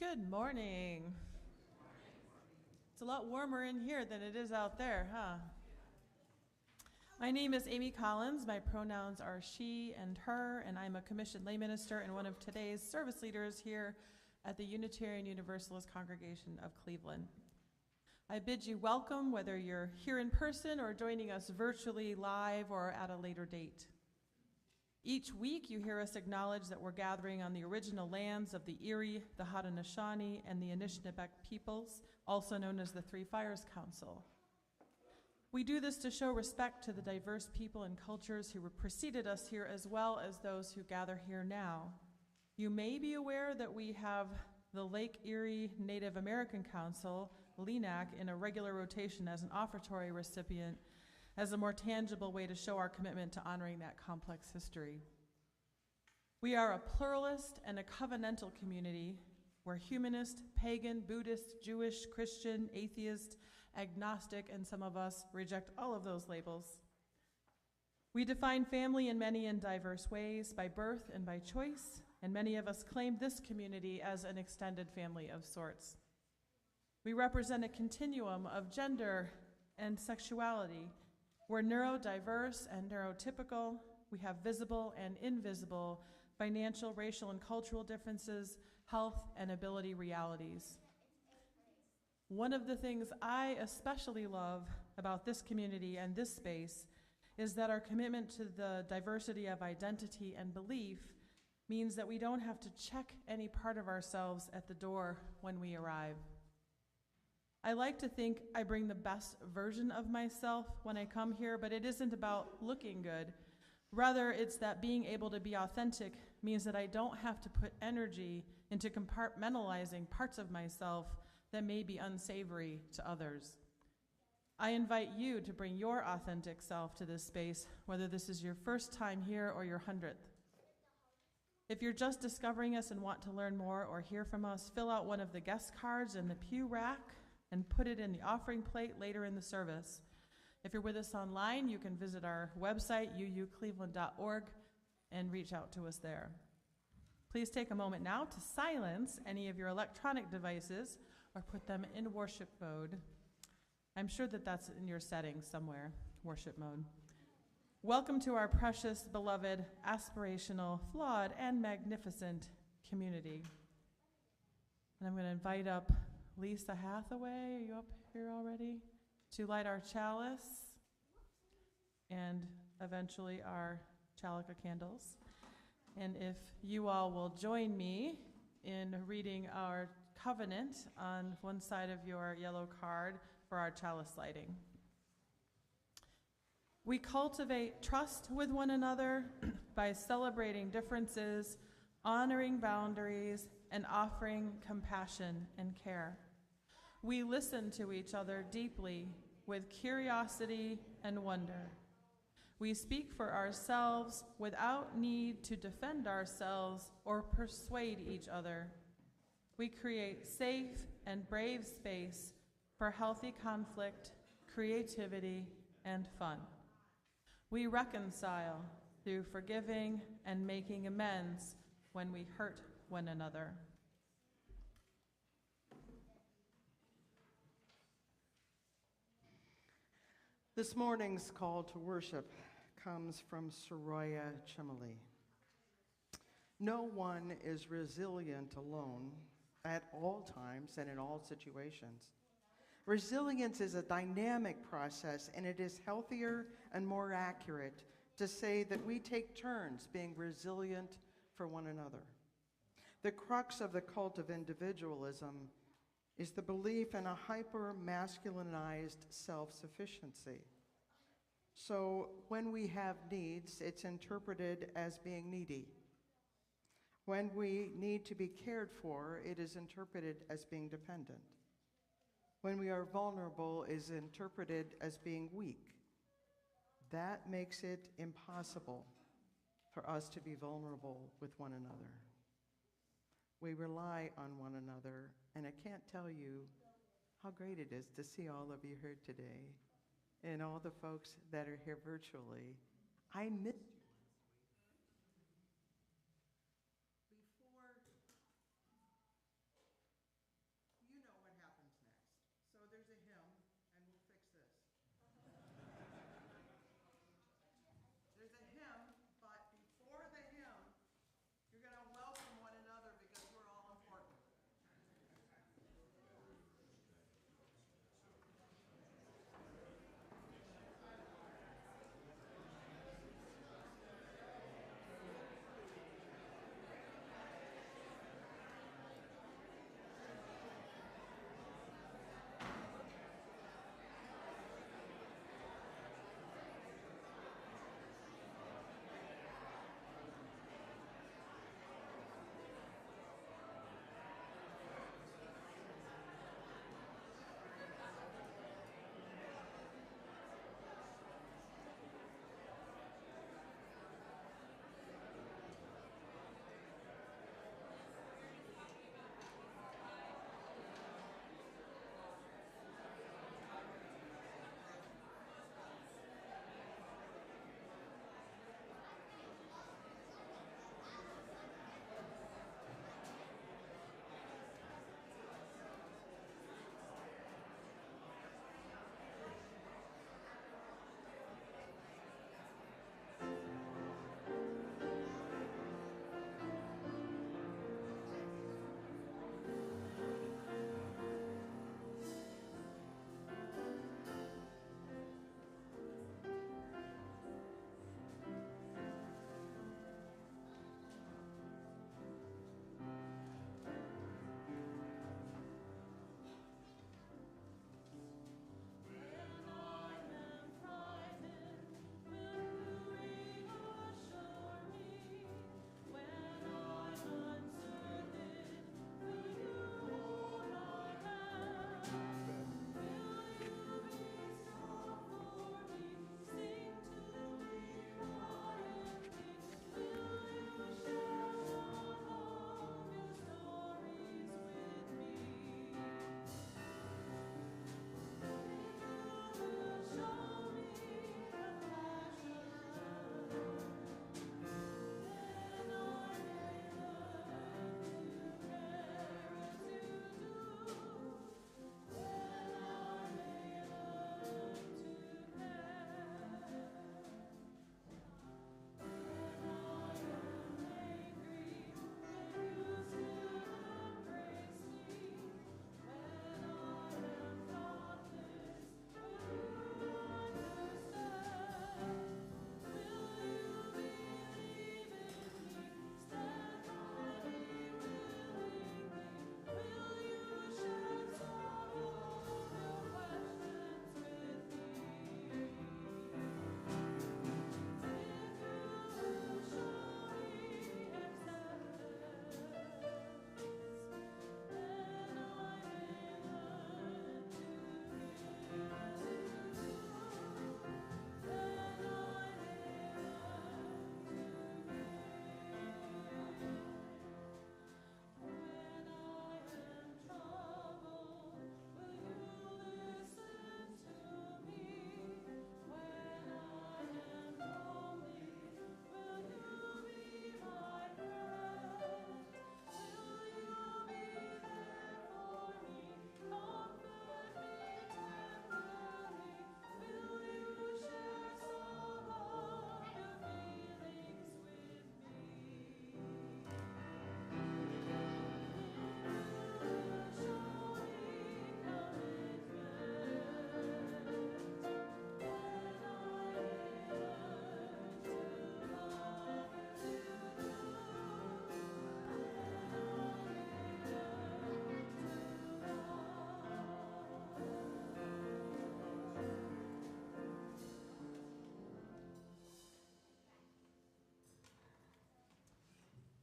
Good morning. It's a lot warmer in here than it is out there, huh? My name is Amy Collins. My pronouns are she and her, and I'm a commissioned lay minister and one of today's service leaders here at the Unitarian Universalist Congregation of Cleveland. I bid you welcome, whether you're here in person or joining us virtually live or at a later date. Each week, you hear us acknowledge that we're gathering on the original lands of the Erie, the Haudenosaunee, and the Anishinaabeg peoples, also known as the Three Fires Council. We do this to show respect to the diverse people and cultures who preceded us here, as well as those who gather here now. You may be aware that we have the Lake Erie Native American Council, LENAC, in a regular rotation as an offertory recipient, as a more tangible way to show our commitment to honoring that complex history. We are a pluralist and a covenantal community where humanist, pagan, Buddhist, Jewish, Christian, atheist, agnostic, and some of us reject all of those labels. We define family in many and diverse ways, by birth and by choice, and many of us claim this community as an extended family of sorts. We represent a continuum of gender and sexuality. We're neurodiverse and neurotypical. We have visible and invisible financial, racial, and cultural differences, health, and ability realities. One of the things I especially love about this community and this space is that our commitment to the diversity of identity and belief means that we don't have to check any part of ourselves at the door when we arrive. I like to think I bring the best version of myself when I come here, but it isn't about looking good. Rather, it's that being able to be authentic means that I don't have to put energy into compartmentalizing parts of myself that may be unsavory to others. I invite you to bring your authentic self to this space, whether this is your first time here or your 100th. If you're just discovering us and want to learn more or hear from us, fill out one of the guest cards in the pew rack and put it in the offering plate later in the service. If you're with us online, you can visit our website, uucleveland.org, and reach out to us there. Please take a moment now to silence any of your electronic devices or put them in worship mode. I'm sure that that's in your settings somewhere, worship mode. Welcome to our precious, beloved, aspirational, flawed, and magnificent community. And I'm going to invite up Lisa Hathaway, are you up here already? To light our chalice and eventually our Chalika candles. And if you all will join me in reading our covenant on one side of your yellow card for our chalice lighting. We cultivate trust with one another by celebrating differences, honoring boundaries, and offering compassion and care. We listen to each other deeply with curiosity and wonder. We speak for ourselves without need to defend ourselves or persuade each other. We create safe and brave space for healthy conflict, creativity, and fun. We reconcile through forgiving and making amends when we hurt one another. This morning's call to worship comes from Soraya, Chemaly. No one is resilient alone at all times and in all situations. Resilience is a dynamic process, and it is healthier and more accurate to say that we take turns being resilient for one another. The crux of the cult of individualism is the belief in a hyper-masculinized self-sufficiency. So when we have needs, it's interpreted as being needy. When we need to be cared for, it is interpreted as being dependent. When we are vulnerable, it is interpreted as being weak. That makes it impossible for us to be vulnerable with one another. We rely on one another, and I can't tell you how great it is to see all of you here today and all the folks that are here virtually. I miss you.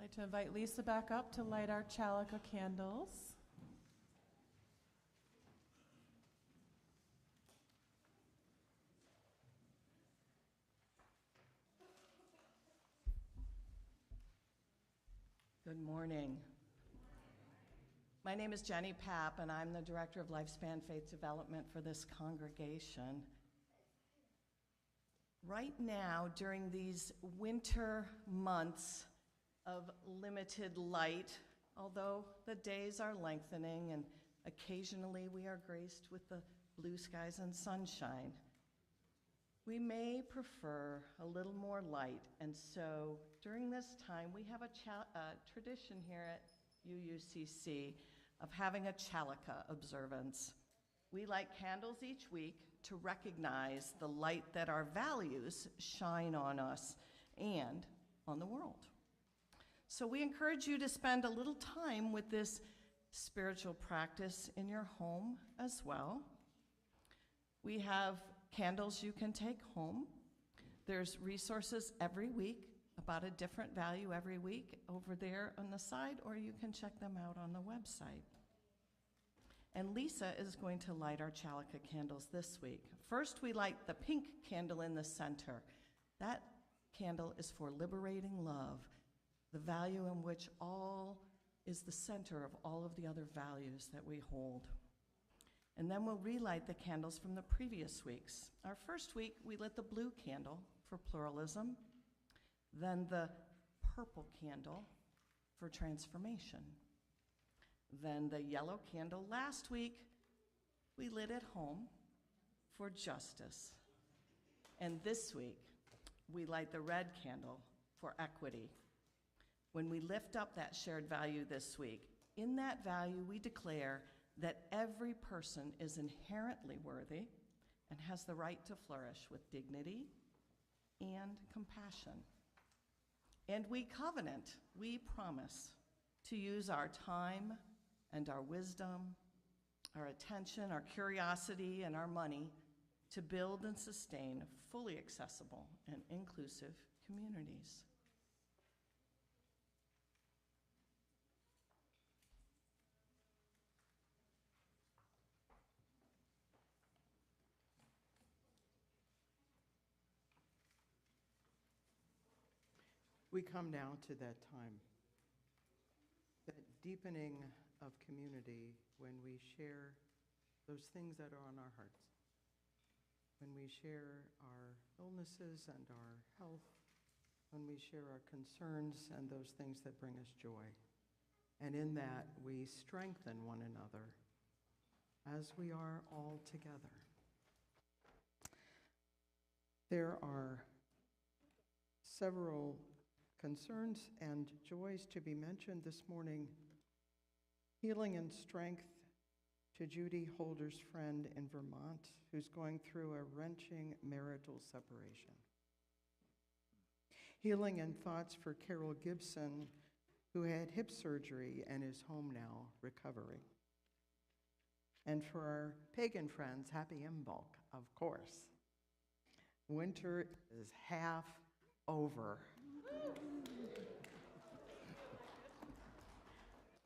I'd like to invite Lisa back up to light our Chalice candles. Good morning. My name is Jenny Papp, and I'm the Director of Lifespan Faith Development for this congregation. Right now, during these winter months of limited light, although the days are lengthening and occasionally we are graced with the blue skies and sunshine, we may prefer a little more light, and so during this time we have a tradition here at UUCC of having a Chalice observance. We light candles each week to recognize the light that our values shine on us and on the world. So we encourage you to spend a little time with this spiritual practice in your home as well. We have candles you can take home. There's resources every week about a different value every week over there on the side, or you can check them out on the website. And Lisa is going to light our Chalice candles this week. First, we light the pink candle in the center. That candle is for liberating love, the value in which all is the center of all of the other values that we hold. And then we'll relight the candles from the previous weeks. Our first week, we lit the blue candle for pluralism, then the purple candle for transformation, then the yellow candle last week we lit at home for justice, and this week we light the red candle for equity. When we lift up that shared value this week, in that value we declare that every person is inherently worthy and has the right to flourish with dignity and compassion. And we covenant, we promise to use our time and our wisdom, our attention, our curiosity, and our money to build and sustain fully accessible and inclusive communities. We come now to that time, that deepening of community when we share those things that are on our hearts, when we share our illnesses and our health, when we share our concerns and those things that bring us joy. And in that, we strengthen one another as we are all together. There are several concerns and joys to be mentioned this morning. Healing and strength to Judy Holder's friend in Vermont, who's going through a wrenching marital separation. Healing and thoughts for Carol Gibson, who had hip surgery and is home now recovering. And for our pagan friends, happy Imbolc, of course. Winter is half over.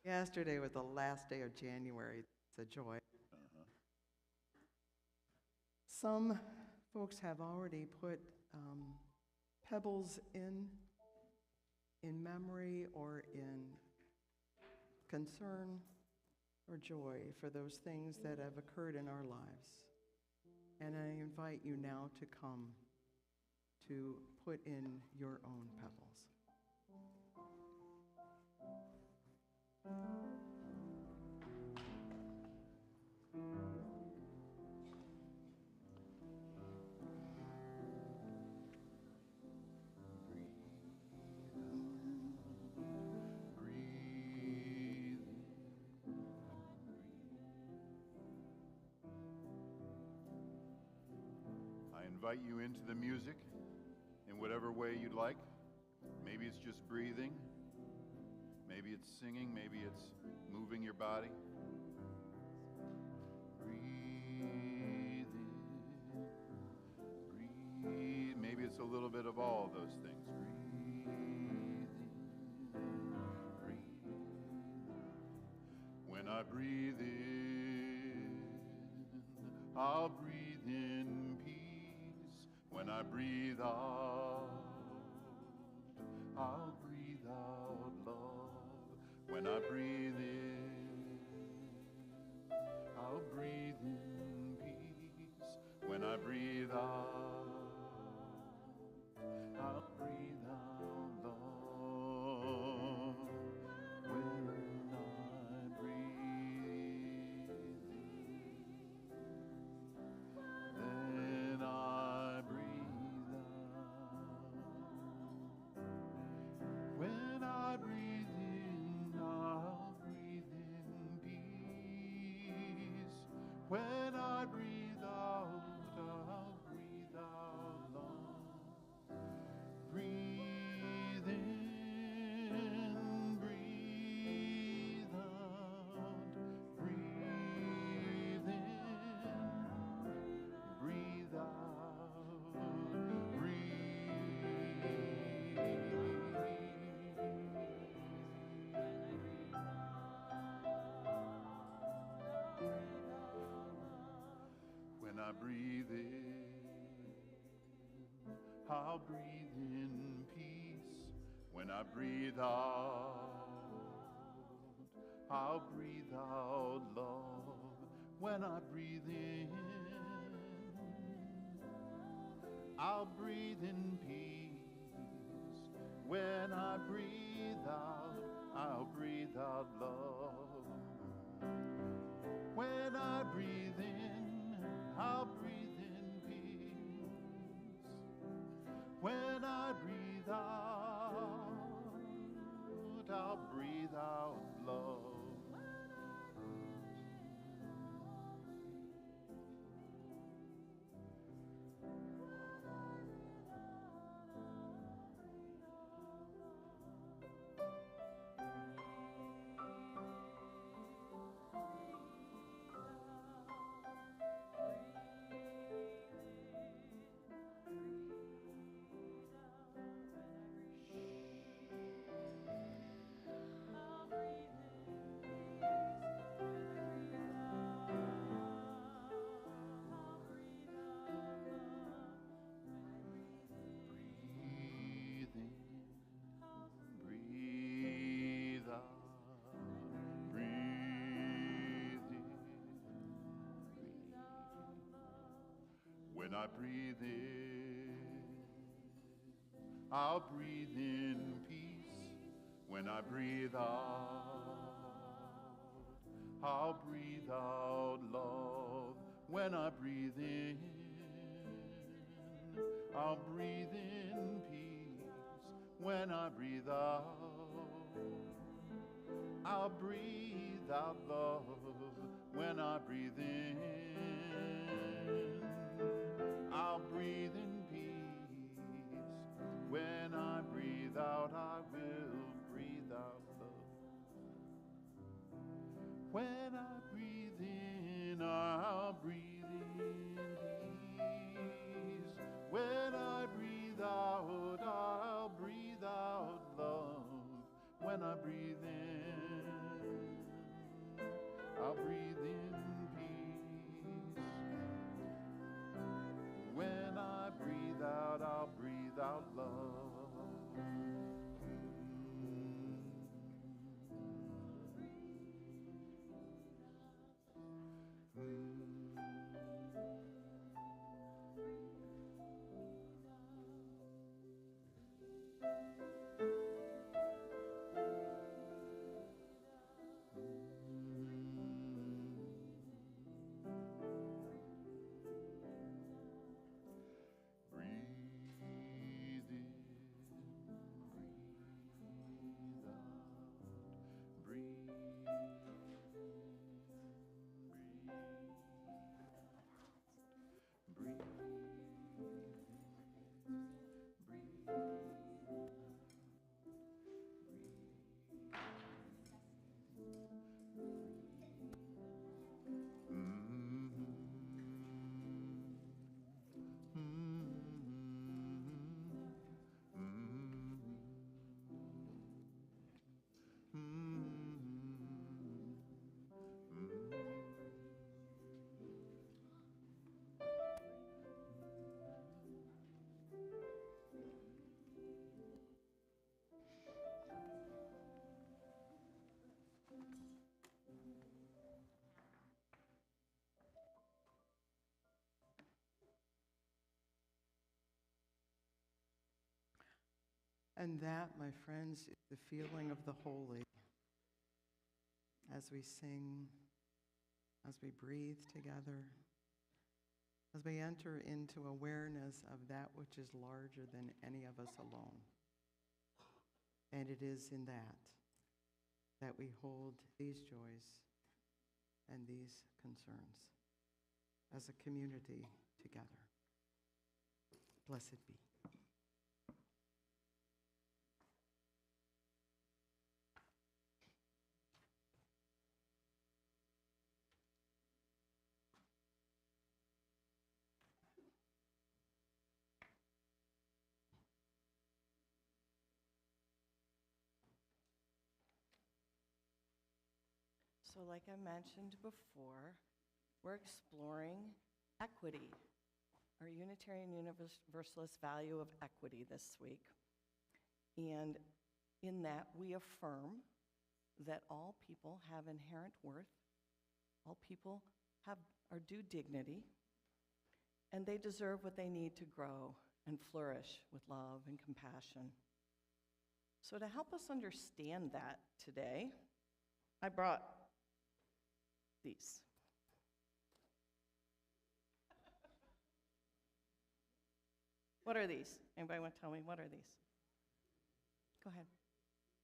Yesterday was the last day of January. It's a joy. Some folks have already put pebbles in memory or in concern or joy for those things that have occurred in our lives. And I invite you now to come to put in your own pebbles. I invite you into the music in whatever way you'd like. Maybe it's just breathing. Maybe it's singing. Maybe it's moving your body. Breathe in. Breathe. Maybe it's a little bit of all of those things. Breathe in. I breathe in, I'll breathe in peace. When I breathe out, I'll breathe out love. When I breathe in, I'll breathe in peace. When I breathe out, I'll breathe out love. When I breathe in, then I breathe out. When I breathe in, I'll breathe in peace. When I breathe out, I'll breathe out love. Breathe in, breathe out. Breathe in, breathe out. When I breathe in, I'll breathe in peace. When I breathe out, I'll breathe out love. When I breathe in, I'll breathe in peace. When I breathe out, I'll breathe out love. When I breathe in, I'll breathe in peace. When I breathe out, I'll breathe out love. Breathe in, breathe out, breathe in, breathe out. When I breathe in, I'll breathe in peace. When I breathe out, I'll breathe out love. When I breathe in, I'll breathe in peace. When I breathe out, I'll breathe out love. When I breathe in, I'll breathe in peace. When I breathe out, I will breathe out love. When I breathe in, I'll breathe in peace. When I breathe out, I'll breathe out love. When I breathe in, I'll breathe in peace. When I breathe out, I'll breathe out love. And that, my friends, is the feeling of the holy. As we sing, as we breathe together, as we enter into awareness of that which is larger than any of us alone. And it is in that we hold these joys and these concerns as a community together. Blessed be. So like I mentioned before, we're exploring equity, our Unitarian Universalist value of equity this week. And in that, we affirm that all people have inherent worth, all people are due dignity, and they deserve what they need to grow and flourish with love and compassion. So to help us understand that today, I brought these. What are these? Anybody want to tell me, what are these? Go ahead.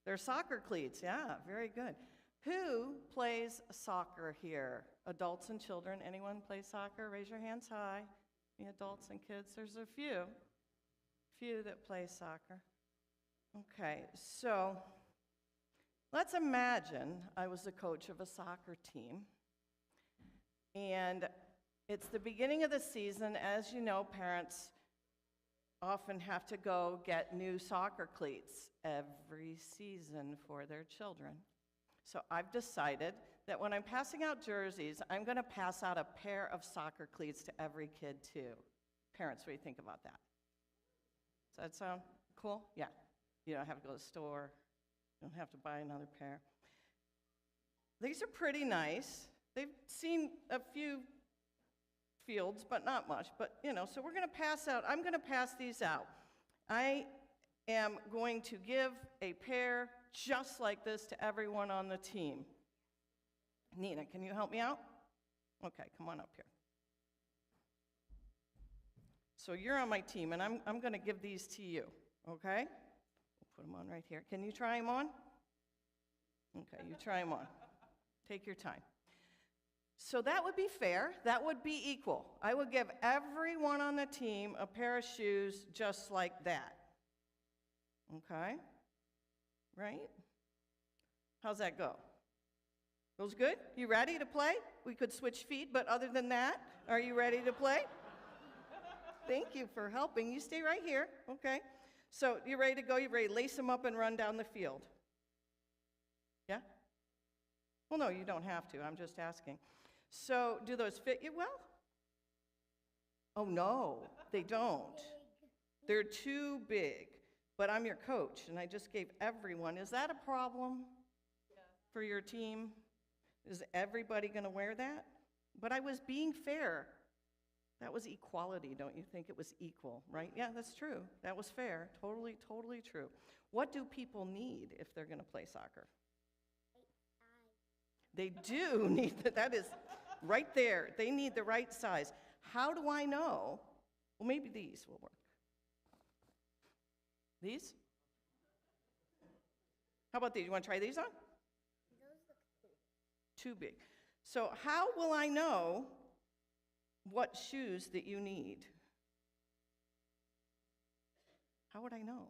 They're soccer cleats, yeah, very good. Who plays soccer here? Adults and children, anyone play soccer? Raise your hands high. The adults and kids, there's a few that play soccer. Okay, so let's imagine I was the coach of a soccer team. And it's the beginning of the season. As you know, parents often have to go get new soccer cleats every season for their children. So I've decided that when I'm passing out jerseys, I'm going to pass out a pair of soccer cleats to every kid too. Parents, what do you think about that? Does that sound cool? Yeah. You don't have to go to the store. You don't have to buy another pair. These are pretty nice. They've seen a few fields, but not much. But, so we're going to pass out. I'm going to pass these out. I am going to give a pair just like this to everyone on the team. Nina, can you help me out? Okay, come on up here. So you're on my team, and I'm going to give these to you, okay? We'll put them on right here. Can you try them on? Okay, you try them on. Take your time. So that would be fair. That would be equal. I would give everyone on the team a pair of shoes just like that. Okay? Right? How's that go? Goes good? You ready to play? We could switch feet, but other than that, are you ready to play? Thank you for helping. You stay right here. Okay. So you ready to go? You ready to lace them up and run down the field? Yeah? Well, no, you don't have to. I'm just asking. So do those fit you well? Oh, no, they don't. They're too big. But I'm your coach, and I just gave everyone. Is that a problem for your team? Is everybody going to wear that? But I was being fair. That was equality, don't you think? It was equal, right? Yeah, that's true. That was fair. Totally, totally true. What do people need if they're going to play soccer? They do need that is right there. They need the right size. How do I know? Well, maybe these will work. These? How about these? You want to try these on? Those look cool. Too big. So how will I know what shoes that you need? How would I know?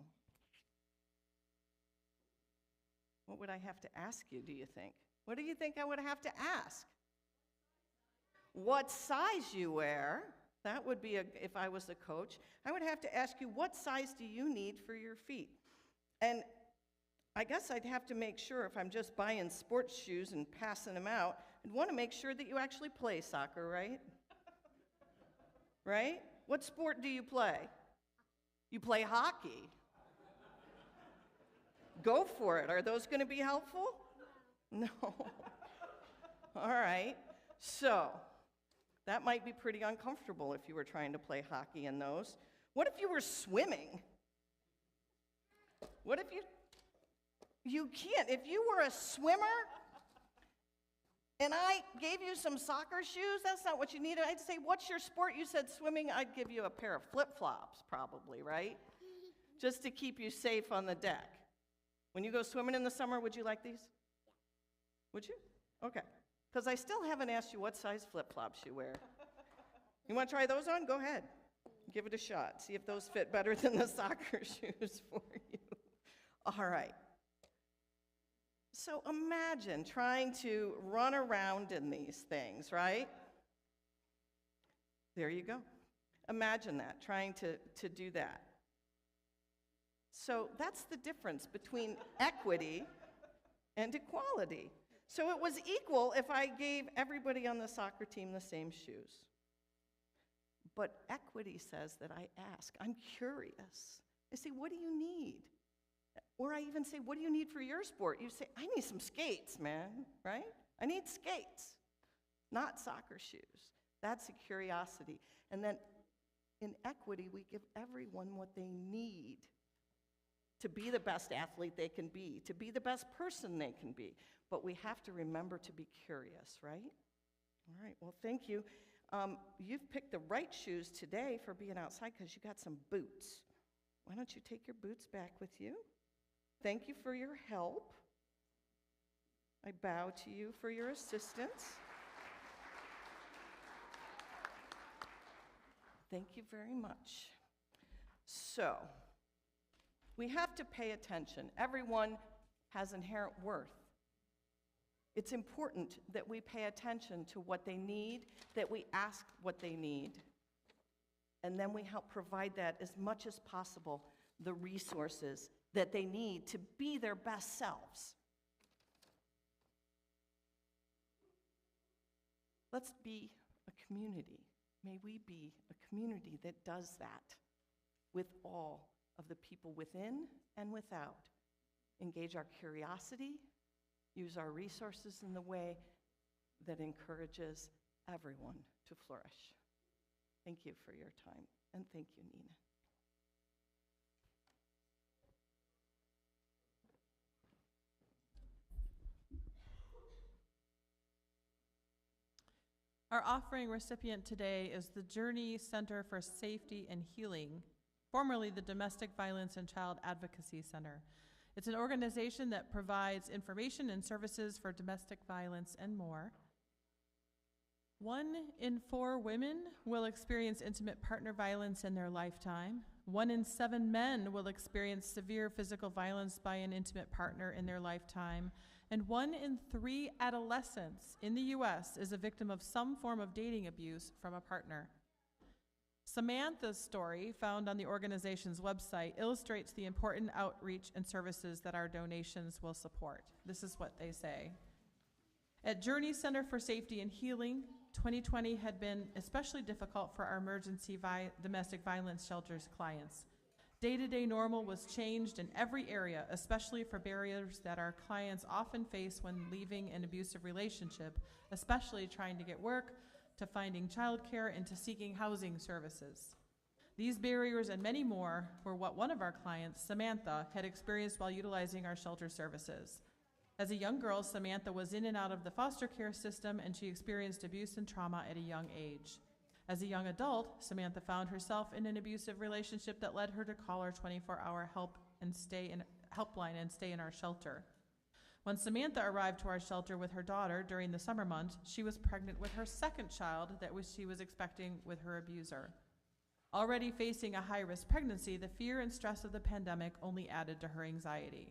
What would I have to ask you, do you think? What do you think I would have to ask? What size you wear? That would be, if I was the coach, I would have to ask you, what size do you need for your feet? And I guess I'd have to make sure, if I'm just buying sports shoes and passing them out, I'd want to make sure that you actually play soccer, right? Right? What sport do you play? You play hockey. Go for it. Are those going to be helpful? No. All right. So that might be pretty uncomfortable if you were trying to play hockey in those. What if you were swimming? What if you can't. If you were a swimmer and I gave you some soccer shoes, that's not what you needed. I'd say, what's your sport? You said swimming. I'd give you a pair of flip-flops probably, right? Just to keep you safe on the deck. When you go swimming in the summer, would you like these? Would you? Okay. Because I still haven't asked you what size flip-flops you wear. You want to try those on? Go ahead. Give it a shot. See if those fit better than the soccer shoes for you. All right. So imagine trying to run around in these things, right? There you go. Imagine that, trying to do that. So that's the difference between equity and equality. So it was equal if I gave everybody on the soccer team the same shoes. But equity says that I ask. I'm curious. I say, what do you need? Or I even say, what do you need for your sport? You say, I need some skates, man, right? I need skates, not soccer shoes. That's a curiosity. And then in equity, we give everyone what they need to be the best athlete they can be, to be the best person they can be. But we have to remember to be curious, right? All right, well, thank you. You've picked the right shoes today for being outside because you got some boots. Why don't you take your boots back with you? Thank you for your help. I bow to you for your assistance. Thank you very much. So, we have to pay attention. Everyone has inherent worth. It's important that we pay attention to what they need, that we ask what they need, and then we help provide that as much as possible, the resources that they need to be their best selves. Let's be a community. May we be a community that does that with all of the people within and without. Engage our curiosity, use our resources in the way that encourages everyone to flourish. Thank you for your time, and thank you, Nina. Our offering recipient today is the Journey Center for Safety and Healing, formerly the Domestic Violence and Child Advocacy Center. It's an organization that provides information and services for domestic violence and more. 1 in 4 women will experience intimate partner violence in their lifetime. 1 in 7 men will experience severe physical violence by an intimate partner in their lifetime. And 1 in 3 adolescents in the U.S. is a victim of some form of dating abuse from a partner. Samantha's story, found on the organization's website, illustrates the important outreach and services that our donations will support. This is what they say. At Journey Center for Safety and Healing, 2020 had been especially difficult for our emergency domestic violence shelters clients. Day-to-day normal was changed in every area, especially for barriers that our clients often face when leaving an abusive relationship, especially trying to get work, to finding childcare, and to seeking housing services. These barriers and many more were what one of our clients, Samantha, had experienced while utilizing our shelter services. As a young girl, Samantha was in and out of the foster care system, and she experienced abuse and trauma at a young age. As a young adult, Samantha found herself in an abusive relationship that led her to call our 24-hour helpline and stay in our shelter. When Samantha arrived to our shelter with her daughter during the summer months, she was pregnant with her second child that she was expecting with her abuser. Already facing a high-risk pregnancy, the fear and stress of the pandemic only added to her anxiety.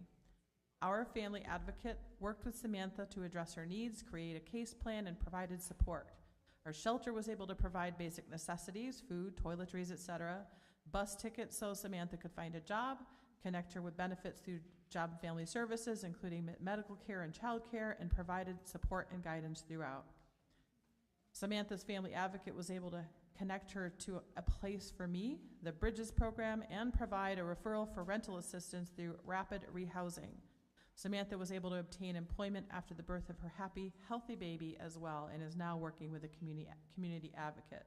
Our family advocate worked with Samantha to address her needs, create a case plan, and provided support. Our shelter was able to provide basic necessities, food, toiletries, etc., bus tickets so Samantha could find a job, connect her with benefits through job and family services, including medical care and child care, and provided support and guidance throughout. Samantha's family advocate was able to connect her to a place for me, the Bridges program, and provide a referral for rental assistance through rapid rehousing. Samantha was able to obtain employment after the birth of her happy, healthy baby as well, and is now working with a community advocate.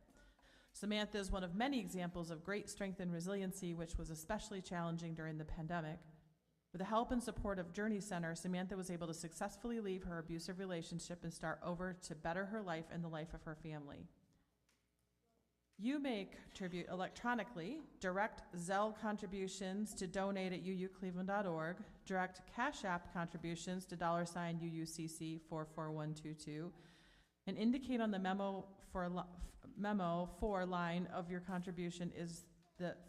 Samantha is one of many examples of great strength and resiliency, which was especially challenging during the pandemic. With the help and support of Journey Center, Samantha was able to successfully leave her abusive relationship and start over to better her life and the life of her family. You may contribute electronically, direct Zelle contributions to donate at uucleveland.org, direct Cash App contributions to $UUCC 44122, and indicate on the memo for line of your contribution is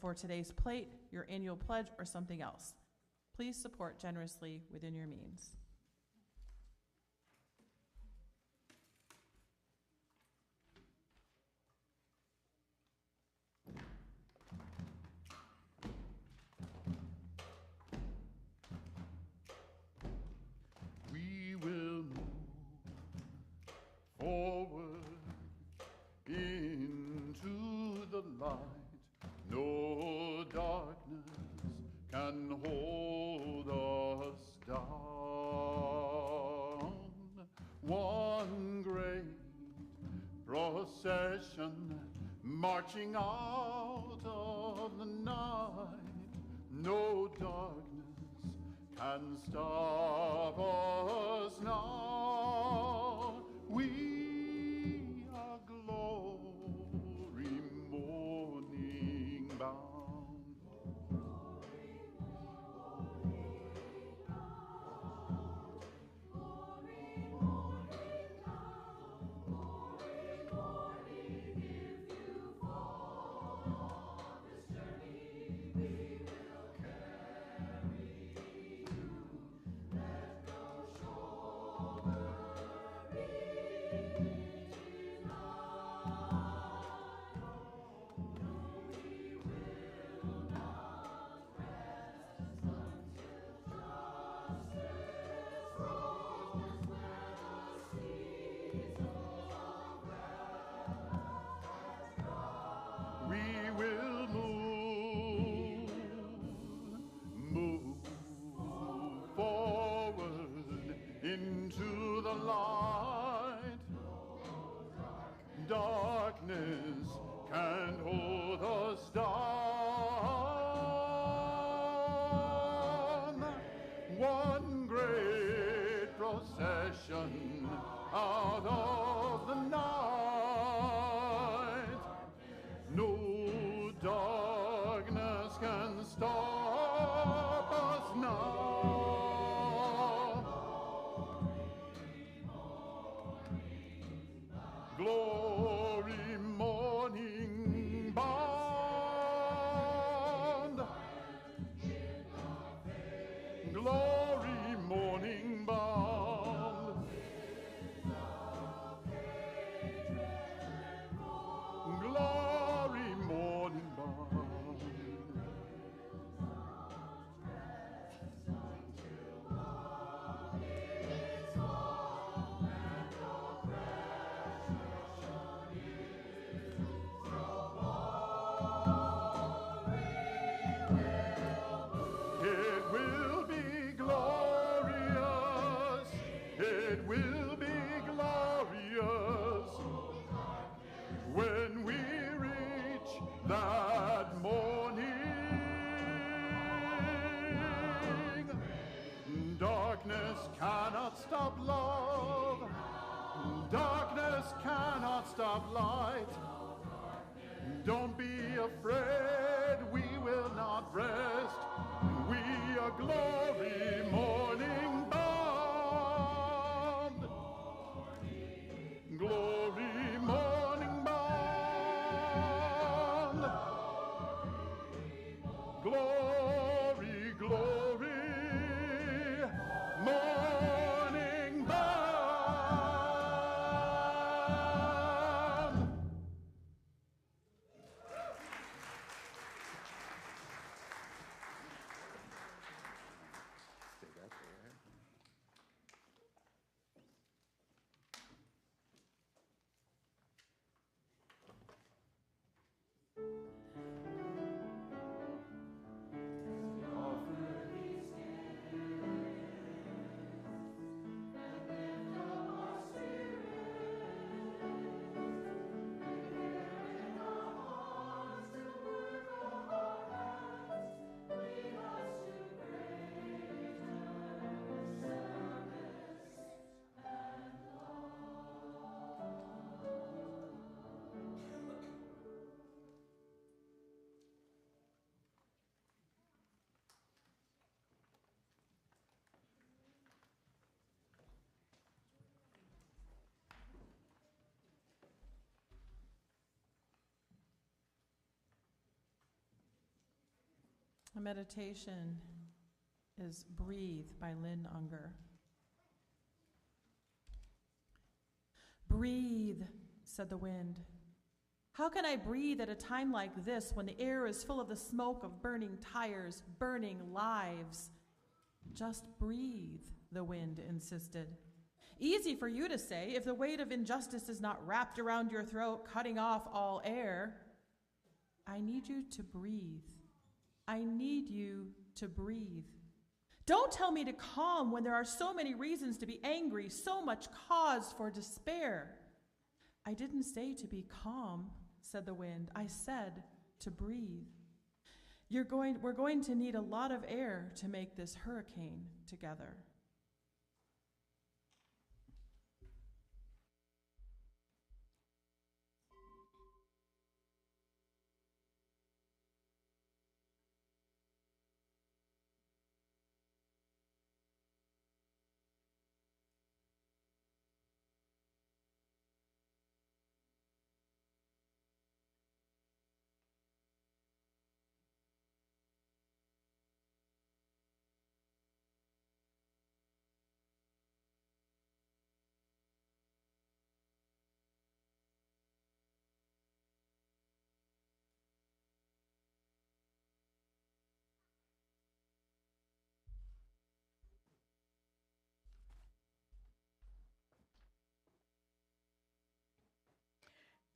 for today's plate, your annual pledge, or something else. Please support generously within your means. We will move forward into the light. No darkness can hold us down. One great procession marching out of the night. No darkness can stop us now. We are glory morning bound. We will move forward into the light. Darkness can't hold us down. One great procession out of the night. No darkness can stop us now. Glory morning bound. Glory morning bound. Glory morning bound. It will be glorious. It will be glorious when we reach that morning. Darkness cannot stop love. Darkness cannot stop light. Don't be afraid, we will not rest. We are glory morning bound. Glory morning bound. Glory, glory morning bound. Stay back there. A meditation is Breathe by Lynn Unger. Breathe, said the wind. How can I breathe at a time like this when the air is full of the smoke of burning tires, burning lives? Just breathe, the wind insisted. Easy for you to say if the weight of injustice is not wrapped around your throat, cutting off all air. I need you to breathe. I need you to breathe. Don't tell me to calm when there are so many reasons to be angry, so much cause for despair. I didn't say to be calm, said the wind. I said to breathe. We're going to need a lot of air to make this hurricane together.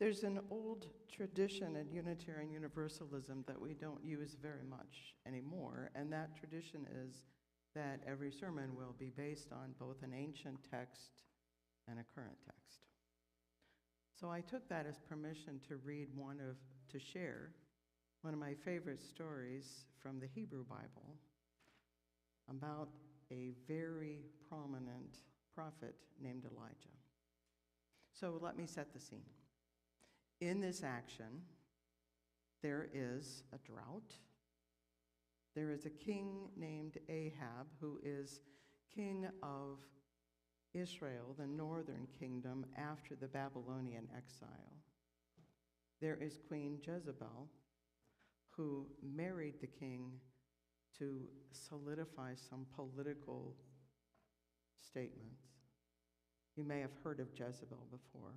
There's an old tradition in Unitarian Universalism that we don't use very much anymore, and that tradition is that every sermon will be based on both an ancient text and a current text. So I took that as permission to share one of my favorite stories from the Hebrew Bible about a very prominent prophet named Elijah. So let me set the scene. In this action, there is a drought. There is a king named Ahab who is king of Israel, the northern kingdom, after the Babylonian exile. There is Queen Jezebel, who married the king to solidify some political statements. You may have heard of Jezebel before.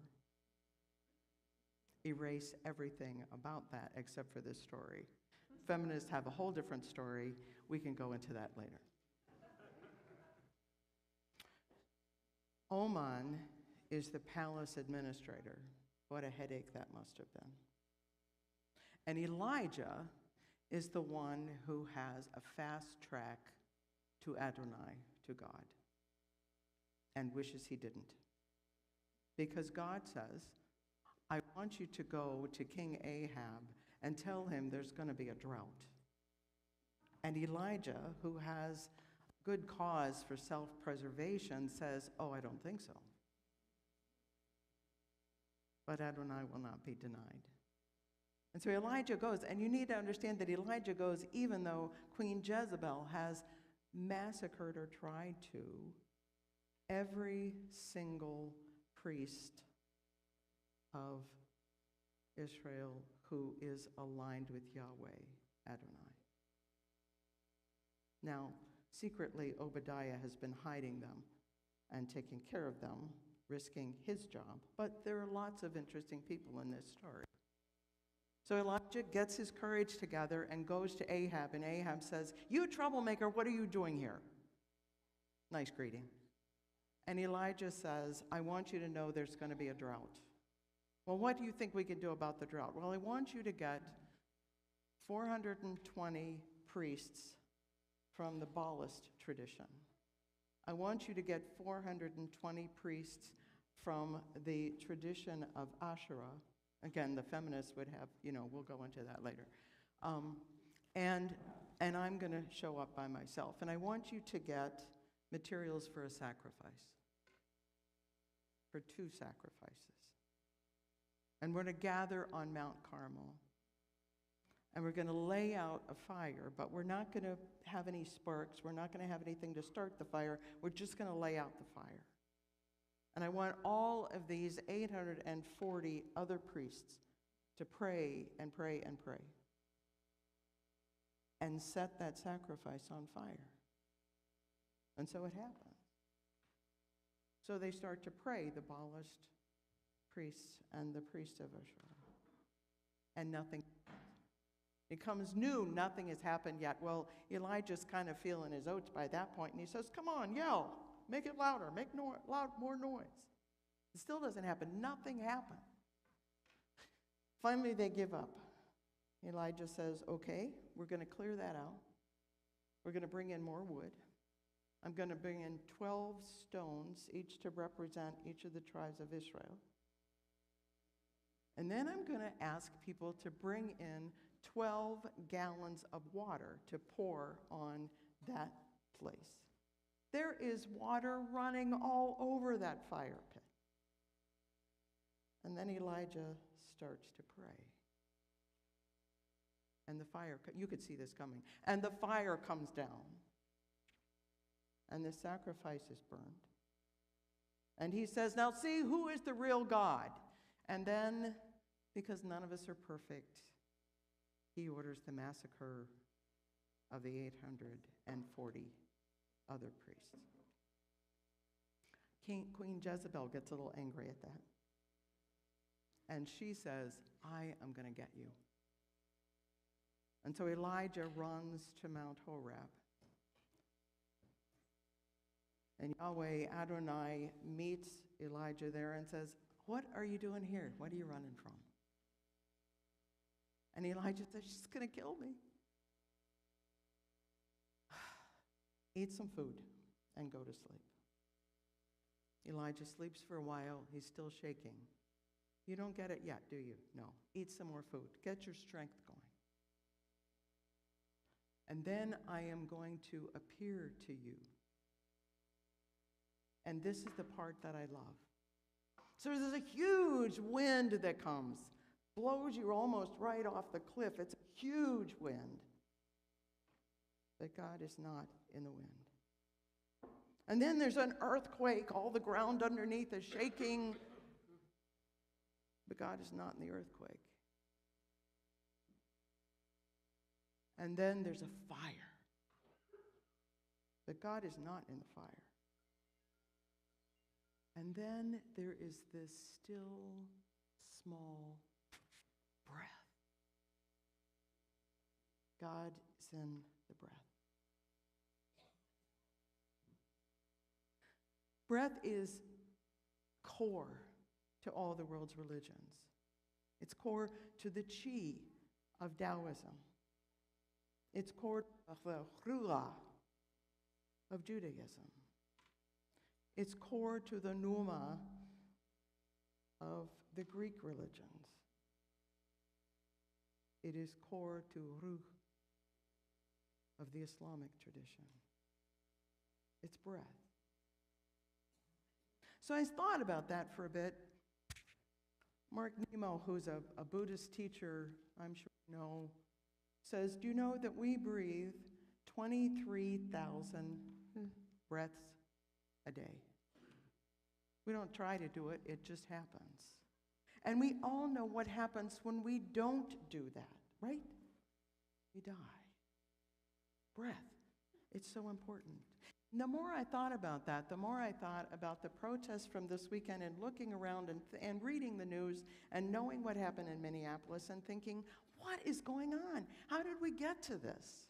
Erase everything about that except for this story. Feminists have a whole different story. We can go into that later. Oman is the palace administrator. What a headache that must have been. And Elijah is the one who has a fast track to Adonai, to God, and wishes he didn't. Because God says, I want you to go to King Ahab and tell him there's going to be a drought. And Elijah, who has good cause for self-preservation, says, oh, I don't think so. But Adonai will not be denied. And so Elijah goes, and you need to understand that Elijah goes even though Queen Jezebel has massacred or tried to every single priest of Israel who is aligned with Yahweh, Adonai. Now, secretly, Obadiah has been hiding them and taking care of them, risking his job. But there are lots of interesting people in this story. So Elijah gets his courage together and goes to Ahab, and Ahab says, you troublemaker, what are you doing here? Nice greeting. And Elijah says, I want you to know there's going to be a drought. Well, what do you think we can do about the drought? Well, I want you to get 420 priests from the Baalist tradition. I want you to get 420 priests from the tradition of Asherah. Again, the feminists would have, we'll go into that later. And I'm going to show up by myself. And I want you to get materials for a sacrifice, for 2 sacrifices. And we're going to gather on Mount Carmel. And we're going to lay out a fire, but we're not going to have any sparks. We're not going to have anything to start the fire. We're just going to lay out the fire. And I want all of these 840 other priests to pray and pray and pray. and set that sacrifice on fire. And so it happened. So they start to pray, the Baalist priests and the priest of Israel. And nothing. It comes noon, nothing has happened yet. Well, Elijah's kind of feeling his oats by that point, and he says, come on, yell, make it louder, make more noise. It still doesn't happen. Nothing happened. Finally, they give up. Elijah says, okay, we're going to clear that out. We're going to bring in more wood. I'm going to bring in 12 stones, each to represent each of the tribes of Israel. And then I'm going to ask people to bring in 12 gallons of water to pour on that place. There is water running all over that fire pit. And then Elijah starts to pray. And the fire, you could see this coming, and the fire comes down. And the sacrifice is burned. And he says, now see, who is the real God? And then, because none of us are perfect, he orders the massacre of the 840 other priests. Queen Jezebel gets a little angry at that. And she says, I am going to get you. And so Elijah runs to Mount Horeb. And Yahweh Adonai meets Elijah there and says, what are you doing here? What are you running from? And Elijah says, she's going to kill me. Eat some food and go to sleep. Elijah sleeps for a while. He's still shaking. You don't get it yet, do you? No. Eat some more food. Get your strength going. And then I am going to appear to you. And this is the part that I love. So there's a huge wind that comes, blows you almost right off the cliff. It's a huge wind. But God is not in the wind. And then there's an earthquake. All the ground underneath is shaking. But God is not in the earthquake. And then there's a fire. But God is not in the fire. And then there is this still, small breath. God is in the breath. Breath is core to all the world's religions. It's core to the chi of Taoism. It's core of the ruah of Judaism. It's core to the pneuma of the Greek religions. It is core to ruh of the Islamic tradition. It's breath. So I thought about that for a bit. Mark Nemo, who's a Buddhist teacher, I'm sure you know, says, do you know that we breathe 23,000 breaths a day? We don't try to do it, it just happens. And we all know what happens when we don't do that, right? We die. Breath. It's so important. And the more I thought about that, the more I thought about the protests from this weekend and looking around and reading the news and knowing what happened in Minneapolis and thinking, what is going on? How did we get to this?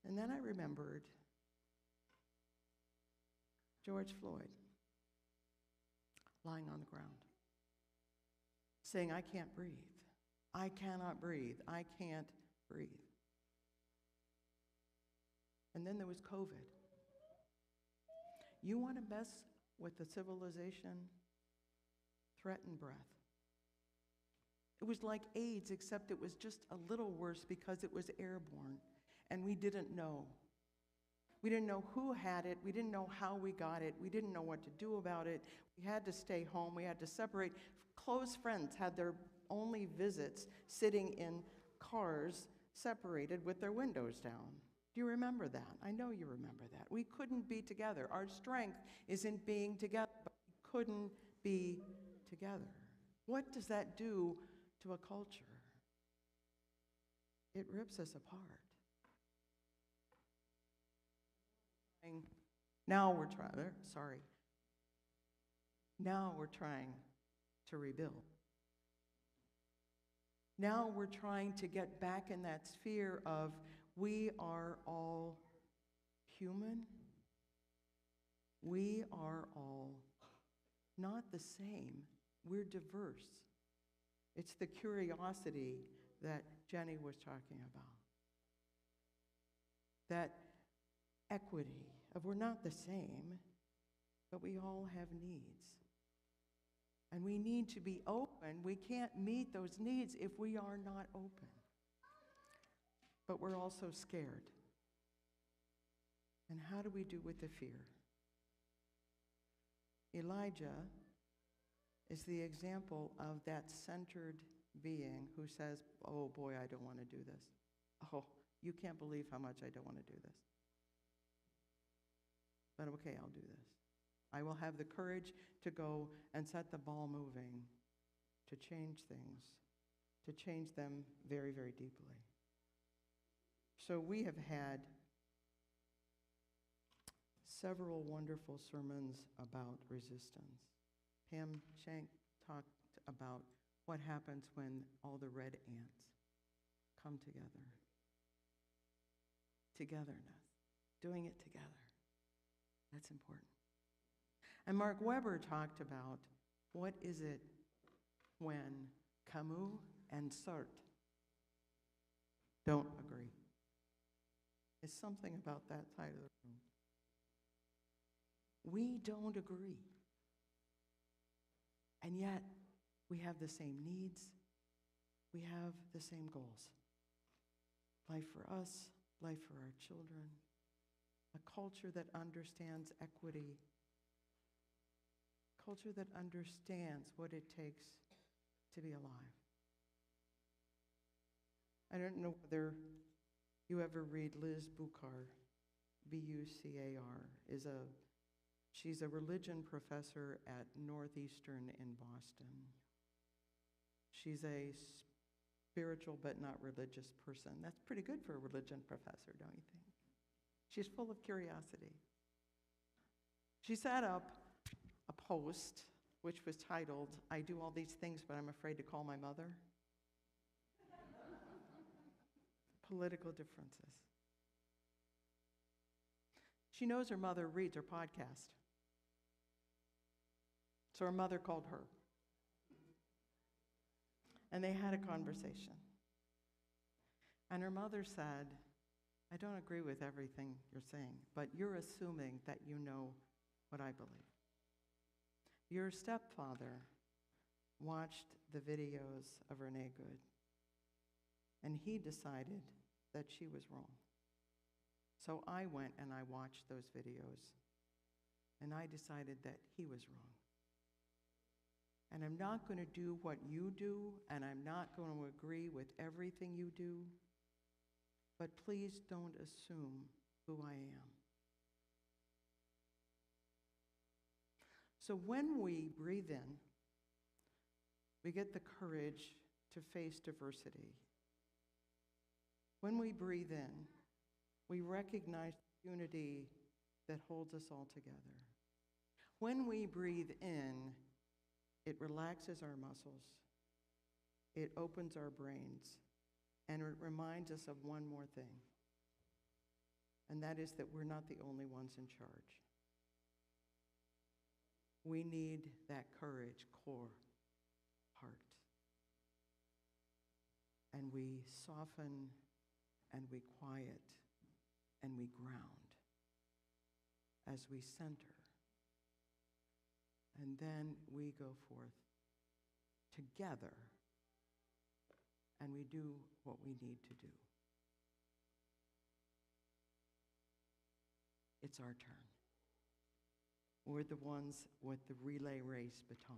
And then I remembered George Floyd lying on the ground, saying, I can't breathe. I cannot breathe. I can't breathe. And then there was COVID. You want to mess with the civilization? Threaten breath. It was like AIDS, except it was just a little worse because it was airborne, and we didn't know. We didn't know who had it. We didn't know how we got it. We didn't know what to do about it. We had to stay home. We had to separate. Close friends had their only visits sitting in cars separated with their windows down. Do you remember that? I know you remember that. We couldn't be together. Our strength is in being together, but we couldn't be together. What does that do to a culture? it rips us apart. Now we're trying to rebuild. Now we're trying to get back in that sphere of we are all human. We are all not the same. We're diverse. It's the curiosity that Jenny was talking about. That equity of we're not the same, but we all have needs. And we need to be open. We can't meet those needs if we are not open. But we're also scared. And how do we do with the fear? Elijah is the example of that centered being who says, oh boy, I don't want to do this. Oh, you can't believe how much I don't want to do this. But okay, I'll do this. I will have the courage to go and set the ball moving, to change things, to change them very, very deeply. So we have had several wonderful sermons about resistance. Pam Shank talked about what happens when all the red ants come together. Togetherness, doing it together. That's important. And Mark Weber talked about what is it when Camus and Sartre don't agree. It's something about that side of the room. We don't agree. And yet, we have the same needs. We have the same goals. Life for us, life for our children, a culture that understands equity, a culture that understands what it takes to be alive. I don't know whether you ever read Liz Bucar, B-U-C-A-R, she's a religion professor at Northeastern in Boston. She's a spiritual but not religious person. That's pretty good for a religion professor, don't you think? She's full of curiosity. She set up a post which was titled, I do all these things, but I'm afraid to call my mother. Political differences. She knows her mother reads her podcast. So her mother called her. And they had a conversation. And her mother said, I don't agree with everything you're saying, but you're assuming that you know what I believe. Your stepfather watched the videos of Renee Good, and he decided that she was wrong. So I went and I watched those videos, and I decided that he was wrong. And I'm not going to do what you do, and I'm not going to agree with everything you do, but please don't assume who I am. So when we breathe in, we get the courage to face diversity. When we breathe in, we recognize the unity that holds us all together. When we breathe in, it relaxes our muscles, it opens our brains, and it reminds us of one more thing, and that is that we're not the only ones in charge. We need that courage, core, heart. And we soften, and we quiet, and we ground as we center. And then we go forth together, and we do what we need to do. It's our turn. We're the ones with the relay race baton.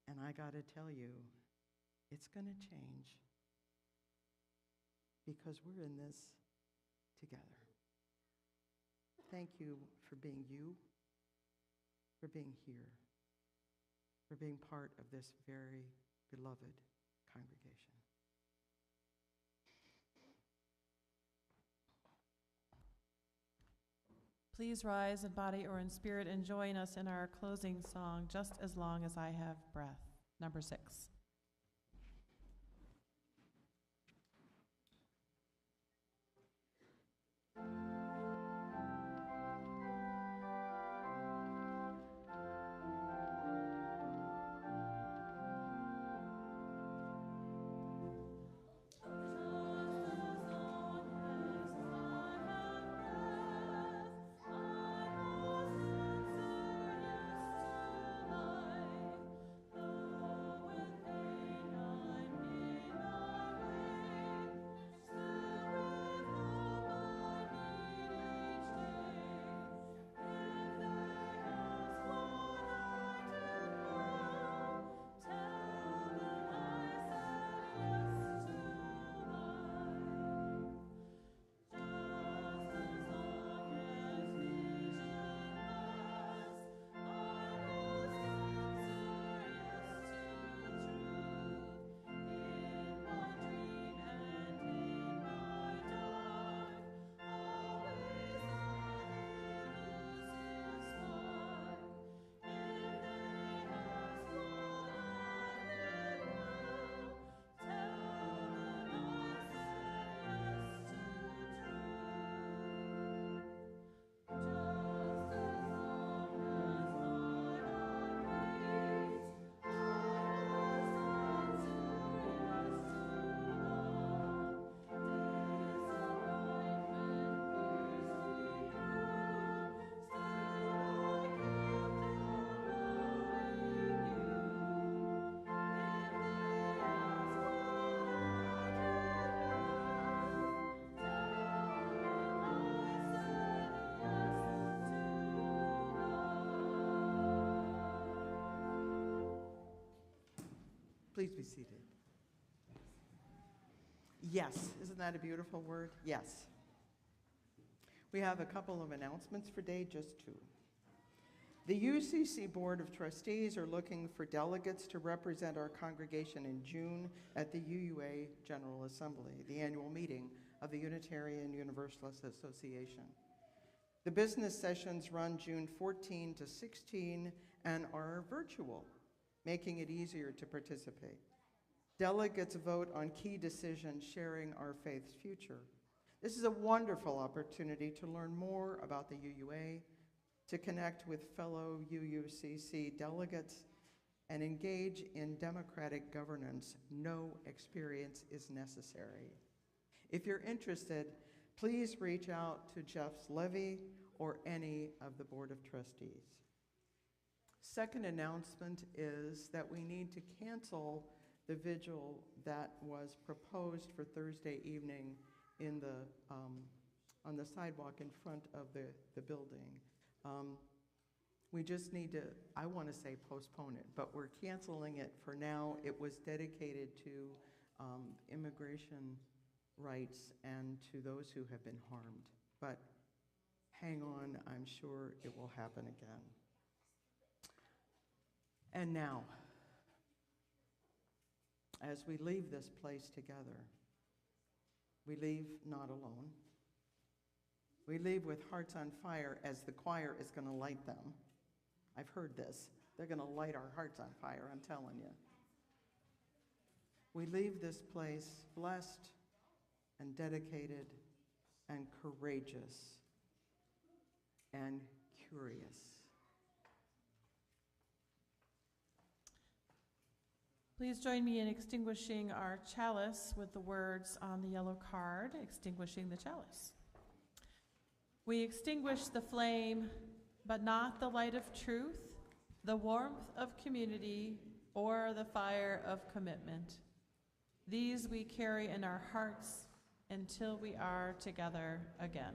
And I got to tell you, it's going to change because we're in this together. Thank you for being you, for being here, for being part of this very beloved congregation. Please rise in body or in spirit and join us in our closing song, Just as Long as I Have Breath, number 6. Please be seated. Yes, isn't that a beautiful word? Yes. We have a couple of announcements for today, just 2. The UCC Board of Trustees are looking for delegates to represent our congregation in June at the UUA General Assembly, the annual meeting of the Unitarian Universalist Association. The business sessions run June 14 to 16 and are virtual, making it easier to participate. Delegates vote on key decisions sharing our faith's future. This is a wonderful opportunity to learn more about the UUA, to connect with fellow UUCC delegates, and engage in democratic governance. No experience is necessary. If you're interested, please reach out to Jeff Levy or any of the Board of Trustees. Second announcement is that we need to cancel the vigil that was proposed for Thursday evening in the, on the sidewalk in front of the building. We just need to, I want to say postpone it, but we're canceling it for now. It was dedicated to immigration rights and to those who have been harmed. But hang on, I'm sure it will happen again. And now, as we leave this place together, we leave not alone. We leave with hearts on fire as the choir is going to light them. I've heard this. They're going to light our hearts on fire, I'm telling you. We leave this place blessed and dedicated and courageous and curious. Please join me in extinguishing our chalice with the words on the yellow card, extinguishing the chalice. We extinguish the flame, but not the light of truth, the warmth of community, or the fire of commitment. These we carry in our hearts until we are together again.